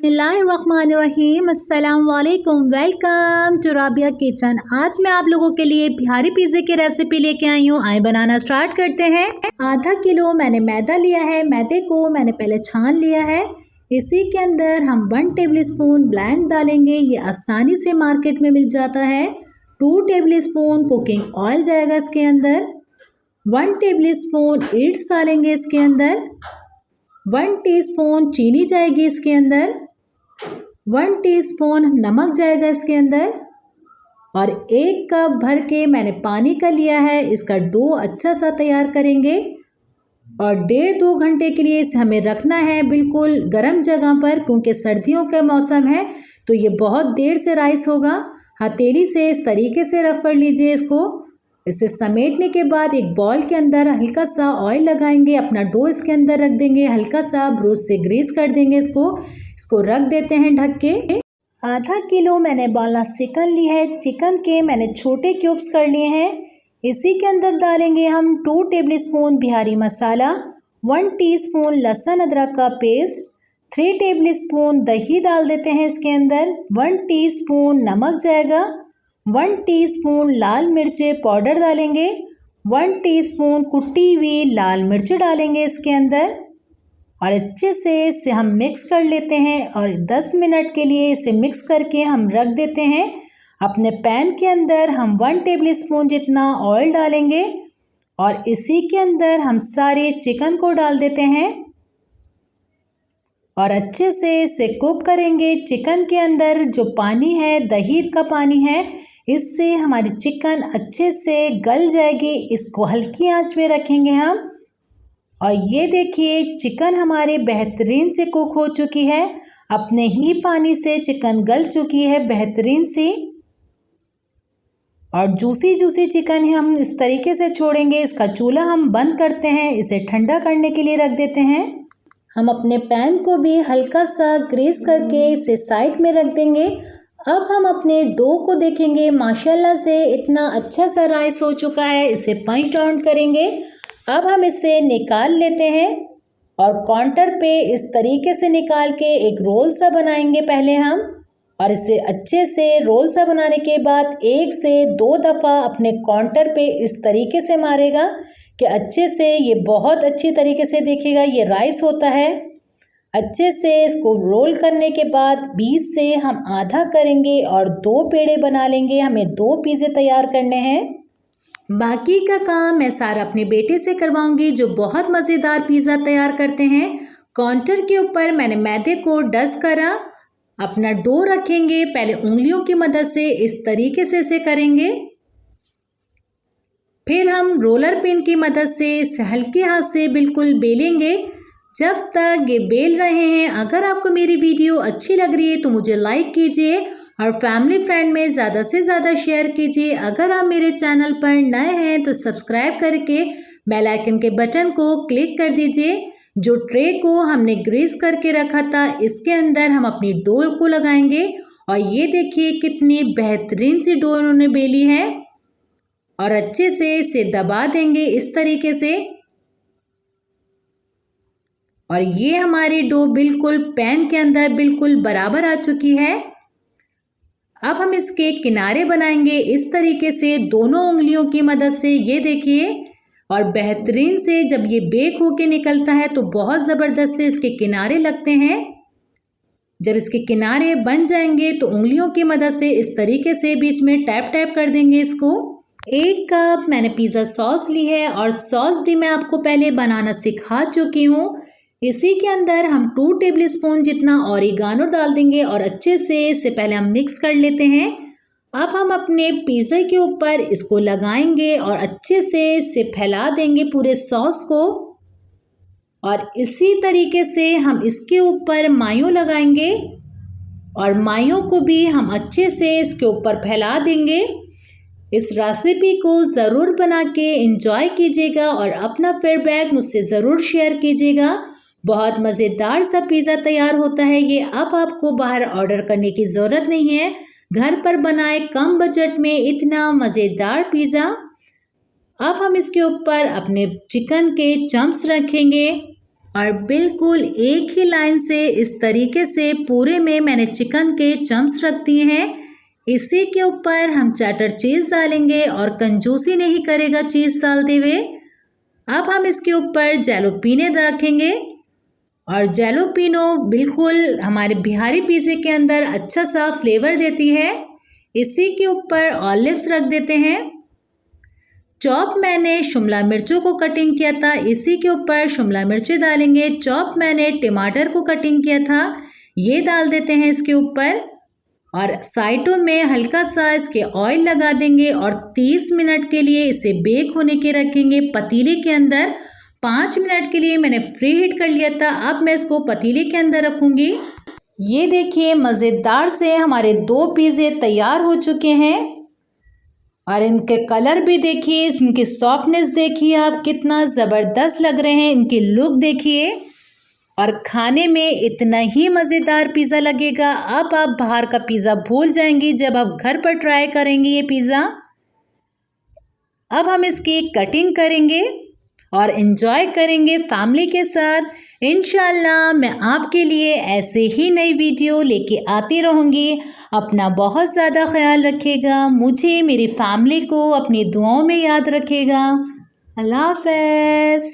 बिस्मिल्लाहिर्रहमानिर्रहीम। अस्सलाम वालेकुम। Welcome to Rabia kitchen. आज मैं आप लोगों के लिए बिहारी पिज़्ज़े की रेसिपी लेके आई हूँ। आए बनाना स्टार्ट करते हैं। आधा किलो मैंने मैदा लिया है। मैदे को मैंने पहले छान लिया है। इसी के अंदर हम 1 टेबल स्पून ब्लेंड डालेंगे। ये आसानी से मार्केट में मिल जाता है। 2 टेबल स्पून कुकिंग ऑयल जाएगा इसके अंदर। 1 टेबल स्पून ईट्स डालेंगे इसके अंदर। 1 टीस्पून चीनी जाएगी इसके अंदर। 1 टीस्पून नमक जाएगा इसके अंदर और 1 कप भर के मैंने पानी का लिया है। इसका डो अच्छा सा तैयार करेंगे और 1.5-2 घंटे के लिए इसे हमें रखना है बिल्कुल गर्म जगह पर, क्योंकि सर्दियों का मौसम है तो ये बहुत देर से राइस होगा। हथेली से इस तरीके से रफ कर लीजिए इसको। इसे समेटने के बाद एक बॉल के अंदर हल्का सा ऑयल लगाएंगे, अपना डो इसके अंदर रख देंगे, हल्का सा ब्रश से ग्रीस कर देंगे इसको रख देते हैं ढक के। आधा किलो मैंने बोनलेस चिकन ली है। चिकन के मैंने छोटे क्यूब्स कर लिए हैं। इसी के अंदर डालेंगे हम 2 टेबल स्पून बिहारी मसाला, 1 टीस्पून लहसुन अदरक का पेस्ट, 3 टेबल स्पून दही डाल देते हैं इसके अंदर। 1 टीस्पून नमक जाएगा। 1 टीस्पून लाल मिर्च पाउडर डालेंगे। 1 टीस्पून कुटी हुई लाल मिर्च डालेंगे इसके अंदर और अच्छे से इसे हम मिक्स कर लेते हैं और 10 मिनट के लिए इसे मिक्स करके हम रख देते हैं। अपने पैन के अंदर हम 1 टेबल स्पून जितना ऑयल डालेंगे और इसी के अंदर हम सारे चिकन को डाल देते हैं और अच्छे से इसे कुक करेंगे। चिकन के अंदर जो पानी है, दही का पानी है, इससे हमारी चिकन अच्छे से गल जाएगी। इसको हल्की आंच में रखेंगे हम और ये देखिए चिकन हमारे बेहतरीन से कुक हो चुकी है। अपने ही पानी से चिकन गल चुकी है बेहतरीन सी और जूसी चिकन ही हम इस तरीके से छोड़ेंगे। इसका चूल्हा हम बंद करते हैं, इसे ठंडा करने के लिए रख देते हैं। हम अपने पैन को भी हल्का सा ग्रीस करके इसे साइड में रख देंगे। अब हम अपने डो को देखेंगे, माशाल्लाह से इतना अच्छा सा राइस हो चुका है। इसे पंच डाउन करेंगे। अब हम इसे निकाल लेते हैं और काउंटर पे इस तरीके से निकाल के एक रोल सा बनाएंगे पहले हम और इसे अच्छे से रोल सा बनाने के बाद 1 से 2 दफ़ा अपने काउंटर पे इस तरीके से मारेगा कि अच्छे से ये बहुत अच्छी तरीके से देखिएगा ये राइस होता है। अच्छे से इसको रोल करने के बाद बीच से हम आधा करेंगे और 2 पेड़े बना लेंगे। हमें 2 पिज़्ज़े तैयार करने हैं। बाकी का काम मैं सारा अपने बेटे से करवाऊंगी जो बहुत मज़ेदार पिज़्ज़ा तैयार करते हैं। काउंटर के ऊपर मैंने मैदे को डस्ट करा। अपना डो रखेंगे, पहले उंगलियों की मदद से इस तरीके से इसे करेंगे। फिर हम रोलर पिन की मदद से इसे हल्के हाथ से बिल्कुल बेलेंगे जब तक ये बेल रहे हैं। अगर आपको मेरी वीडियो अच्छी लग रही है तो मुझे लाइक कीजिए और फैमिली फ्रेंड में ज़्यादा से ज़्यादा शेयर कीजिए। अगर आप मेरे चैनल पर नए हैं तो सब्सक्राइब करके बेल आइकन के बटन को क्लिक कर दीजिए। जो ट्रे को हमने ग्रीस करके रखा था इसके अंदर हम अपनी डो को लगाएंगे और ये देखिए कितनी बेहतरीन सी डो उन्होंने बेली है और अच्छे से इसे दबा देंगे इस तरीके से और ये हमारी डो बिल्कुल पैन के अंदर बिल्कुल बराबर आ चुकी है। अब हम इसके किनारे बनाएंगे इस तरीके से दोनों उंगलियों की मदद से। ये देखिए और बेहतरीन से जब ये बेक होके निकलता है तो बहुत ज़बरदस्त से इसके किनारे लगते हैं। जब इसके किनारे बन जाएंगे तो उंगलियों की मदद से इस तरीके से बीच में टैप कर देंगे इसको। 1 कप मैंने पिज़्ज़ा सॉस ली है और सॉस भी मैं आपको पहले बनाना सिखा चुकी हूँ। इसी के अंदर हम 2 टेबल स्पून जितना ऑरिगानो डाल देंगे और अच्छे से इसे पहले हम मिक्स कर लेते हैं। अब हम अपने पिज़्ज़ा के ऊपर इसको लगाएंगे और अच्छे से इसे फैला देंगे पूरे सॉस को और इसी तरीके से हम इसके ऊपर मायो लगाएंगे और मायो को भी हम अच्छे से इसके ऊपर फैला देंगे। इस रेसिपी को ज़रूर बना के एंजॉय कीजिएगा और अपना फीडबैक मुझसे ज़रूर शेयर कीजिएगा। बहुत मज़ेदार सा पिज़्ज़ा तैयार होता है ये। अब आपको बाहर ऑर्डर करने की ज़रूरत नहीं है, घर पर बनाए कम बजट में इतना मज़ेदार पिज़्ज़ा। अब हम इसके ऊपर अपने चिकन के चंक्स रखेंगे और बिल्कुल एक ही लाइन से इस तरीके से पूरे में मैंने चिकन के चंक्स रख दिए हैं। इसी के ऊपर हम चेडर चीज़ डालेंगे और कंजूसी नहीं करेगा चीज़ डालते हुए। अब हम इसके ऊपर जैलोपिनो रखेंगे और जैलोपिनो बिल्कुल हमारे बिहारी पिज़्ज़े के अंदर अच्छा सा फ्लेवर देती है। इसी के ऊपर ऑलिव्स रख देते हैं। चॉप मैंने शिमला मिर्चों को कटिंग किया था, इसी के ऊपर शिमला मिर्चें डालेंगे। चॉप मैंने टमाटर को कटिंग किया था, ये डाल देते हैं इसके ऊपर और साइडों में हल्का सा इसके ऑयल लगा देंगे और 30 मिनट के लिए इसे बेक होने के रखेंगे पतीले के अंदर। 5 मिनट के लिए मैंने प्री हीट कर लिया था, अब मैं इसको पतीले के अंदर रखूँगी। ये देखिए मज़ेदार से हमारे 2 पिज़्ज़े तैयार हो चुके हैं और इनके कलर भी देखिए, इनकी सॉफ्टनेस देखिए आप कितना ज़बरदस्त लग रहे हैं, इनकी लुक देखिए और खाने में इतना ही मज़ेदार पिज़्ज़ा लगेगा। अब आप बाहर का पिज़्ज़ा भूल जाएंगी जब आप घर पर ट्राई करेंगे ये पिज़्ज़ा। अब हम इसकी कटिंग करेंगे और एंजॉय करेंगे फैमिली के साथ। इंशाल्लाह मैं आपके लिए ऐसे ही नई वीडियो लेके आती रहूँगी। अपना बहुत ज़्यादा ख्याल रखिएगा, मुझे मेरी फैमिली को अपनी दुआओं में याद रखिएगा। अल्लाह हाफ़िज़।